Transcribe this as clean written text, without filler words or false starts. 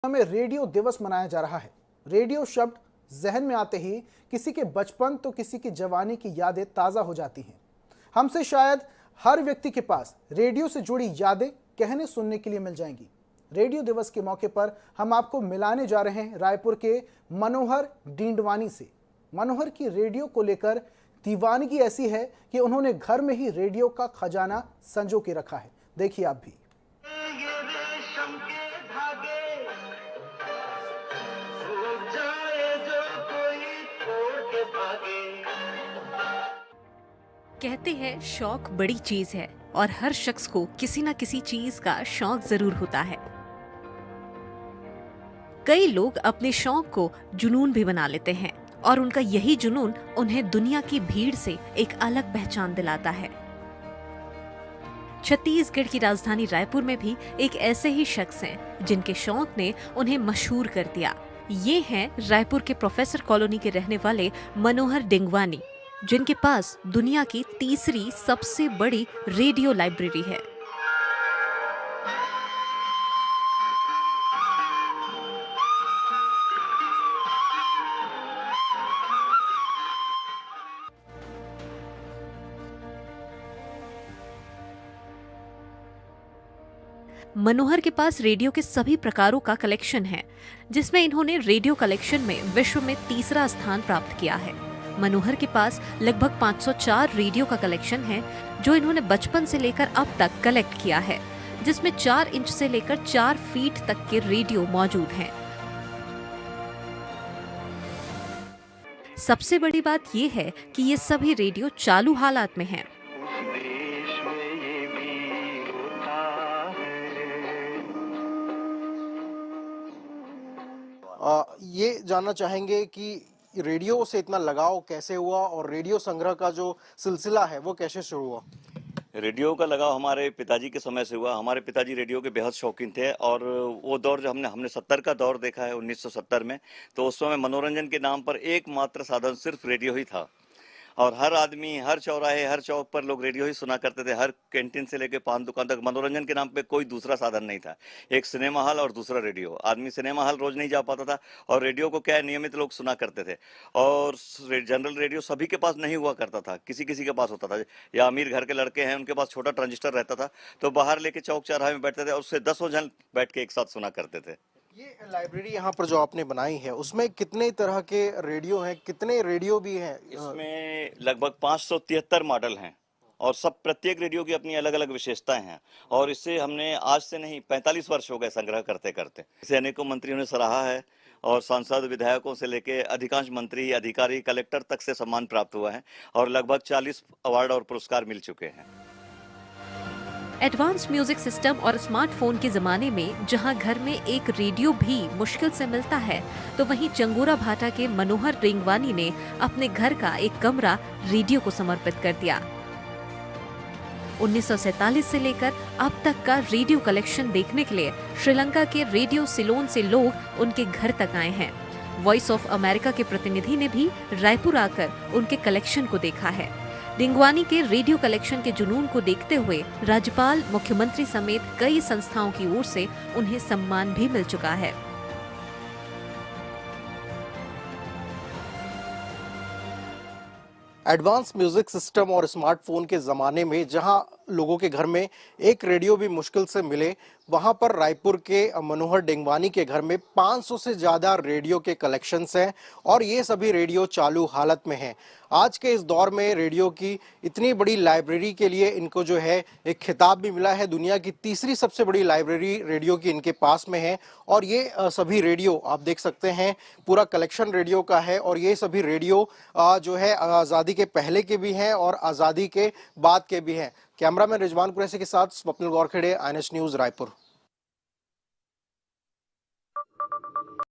में रेडियो दिवस मनाया जा रहा है। रेडियो शब्द जहन में आते ही किसी के बचपन तो किसी की जवानी की यादें ताज़ा हो जाती हैं। हमसे शायद हर व्यक्ति के पास रेडियो से जुड़ी यादें कहने सुनने के लिए मिल जाएंगी। रेडियो दिवस के मौके पर हम आपको मिलाने जा रहे हैं रायपुर के मनोहर डिंडवानी से। मनोहर की रेडियो को लेकर दीवानगी ऐसी है कि उन्होंने घर में ही रेडियो का खजाना संजो के रखा है। देखिए आप भी। कहते हैं शौक बड़ी चीज है और हर शख्स को किसी न किसी चीज का शौक जरूर होता है। कई लोग अपने शौक को जुनून भी बना लेते हैं और उनका यही जुनून उन्हें दुनिया की भीड़ से एक अलग पहचान दिलाता है। छत्तीसगढ़ की राजधानी रायपुर में भी एक ऐसे ही शख्स हैं जिनके शौक ने उन्हें मशहूर कर दिया। ये हैं रायपुर के प्रोफेसर कॉलोनी के रहने वाले मनोहर डिंगवानी, जिनके पास दुनिया की तीसरी सबसे बड़ी रेडियो लाइब्रेरी है। मनोहर के पास रेडियो के सभी प्रकारों का कलेक्शन है, जिसमें इन्होंने रेडियो कलेक्शन में विश्व में तीसरा स्थान प्राप्त किया है। मनोहर के पास लगभग 504 रेडियो का कलेक्शन है, जो इन्होंने बचपन से लेकर अब तक कलेक्ट किया है, जिसमें 4 इंच से लेकर 4 फीट तक के रेडियो मौजूद हैं। सबसे बड़ी बात यह है कि ये सभी रेडियो चालू हालात में हैं। ये जानना चाहेंगे कि रेडियो से इतना लगाव कैसे हुआ और रेडियो संग्रह का जो सिलसिला है वो कैसे शुरू हुआ? रेडियो का लगाव हमारे पिताजी के समय से हुआ। हमारे पिताजी रेडियो के बेहद शौकीन थे और वो दौर जो हमने 70 का दौर देखा है, 1970 में, तो उस समय मनोरंजन के नाम पर एकमात्र साधन सिर्फ रेडियो ही था और हर आदमी, हर चौराहे, हर चौक पर लोग रेडियो ही सुना करते थे। हर कैंटीन से लेकर पान दुकान तक मनोरंजन के नाम पे कोई दूसरा साधन नहीं था। एक सिनेमा हॉल और दूसरा रेडियो। आदमी सिनेमा हॉल रोज नहीं जा पाता था और रेडियो को क्या है, नियमित लोग सुना करते थे। और जनरल रेडियो सभी के पास नहीं हुआ करता था, किसी किसी के पास होता था। या अमीर घर के लड़के हैं, उनके पास छोटा ट्रांजिस्टर रहता था, तो बाहर लेके चौक चौराहे में बैठते थे और उससे 10 जन बैठ के एक साथ सुना करते थे। ये लाइब्रेरी यहाँ पर जो आपने बनाई है उसमें कितने तरह के रेडियो हैं, कितने रेडियो भी हैं? इसमें लगभग 573 मॉडल हैं और सब प्रत्येक रेडियो की अपनी अलग अलग विशेषताएं हैं और इससे हमने आज से नहीं 45 वर्ष हो गए संग्रह करते करते। इसे अनेकों मंत्रियों ने सराहा है और सांसद, विधायकों से लेकर अधिकांश मंत्री, अधिकारी, कलेक्टर तक से सम्मान प्राप्त हुआ है और लगभग 40 अवार्ड और पुरस्कार मिल चुके हैं। एडवांस म्यूजिक सिस्टम और स्मार्टफोन के जमाने में जहां घर में एक रेडियो भी मुश्किल से मिलता है, तो वहीं चंगोरा भाटा के मनोहर डिंगवानी ने अपने घर का एक कमरा रेडियो को समर्पित कर दिया। 1947 से लेकर अब तक का रेडियो कलेक्शन देखने के लिए श्रीलंका के रेडियो सिलोन से लोग उनके घर तक आए हैं। वॉइस ऑफ अमेरिका के प्रतिनिधि ने भी रायपुर आकर उनके कलेक्शन को देखा है। डिंगवानी के रेडियो कलेक्शन के जुनून को देखते हुए राज्यपाल, मुख्यमंत्री समेत कई संस्थाओं की ओर से उन्हें सम्मान भी मिल चुका है। एडवांस म्यूजिक सिस्टम और स्मार्टफोन के ज़माने में जहां लोगों के घर में एक रेडियो भी मुश्किल से मिले, वहां पर रायपुर के मनोहर डिंगवानी के घर में 500 से ज़्यादा रेडियो के कलेक्शंस हैं और ये सभी रेडियो चालू हालत में हैं। आज के इस दौर में रेडियो की इतनी बड़ी लाइब्रेरी के लिए इनको जो है एक खिताब भी मिला है। दुनिया की तीसरी सबसे बड़ी लाइब्रेरी रेडियो की इनके पास में है और ये सभी रेडियो आप देख सकते हैं, पूरा कलेक्शन रेडियो का है और ये सभी रेडियो जो है आज़ादी के पहले के भी हैं और आज़ादी के बाद के भी हैं। कैमरामैन रिजवान कुरैशी के साथ स्वप्निल गौरखेड़े, INS न्यूज़, रायपुर।